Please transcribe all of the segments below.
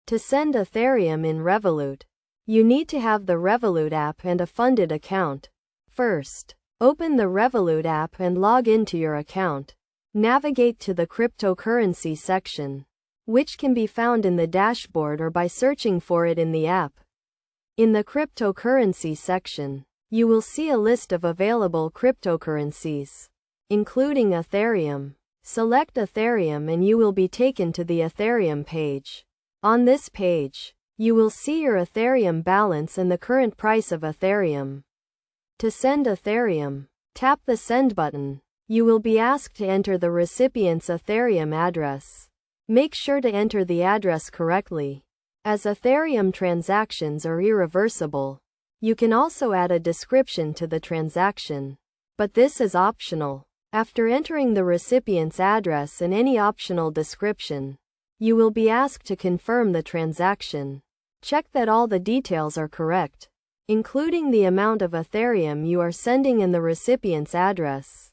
To send Ethereum in Revolut, you need to have the Revolut app and a funded account. First, open the Revolut app and log into your account. Navigate to the cryptocurrency section, which can be found in the dashboard or by searching for it in the app. In the cryptocurrency section, you will see a list of available cryptocurrencies, including Ethereum. Select Ethereum and you will be taken to the Ethereum page. On this page, you will see your Ethereum balance and the current price of Ethereum. To send Ethereum, tap the Send button. You will be asked to enter the recipient's Ethereum address. Make sure to enter the address correctly, as Ethereum transactions are irreversible. You can also add a description to the transaction, but this is optional. After entering the recipient's address and any optional description, you will be asked to confirm the transaction. Check that all the details are correct, including the amount of Ethereum you are sending and the recipient's address.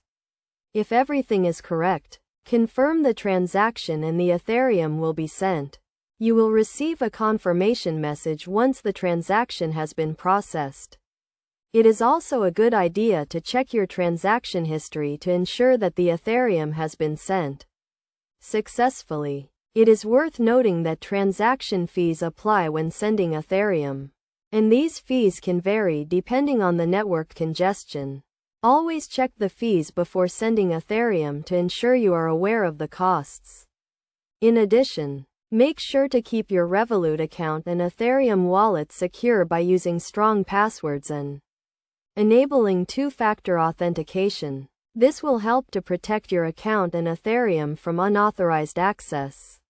If everything is correct, confirm the transaction and the Ethereum will be sent. You will receive a confirmation message once the transaction has been processed. It is also a good idea to check your transaction history to ensure that the Ethereum has been sent successfully. It is worth noting that transaction fees apply when sending Ethereum, and these fees can vary depending on the network congestion. Always check the fees before sending Ethereum to ensure you are aware of the costs. In addition, make sure to keep your Revolut account and Ethereum wallet secure by using strong passwords and enabling two-factor authentication. This will help to protect your account and Ethereum from unauthorized access.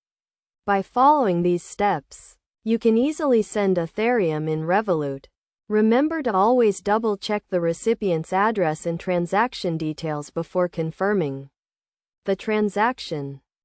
By following these steps, you can easily send Ethereum in Revolut. Remember to always double-check the recipient's address and transaction details before confirming the transaction.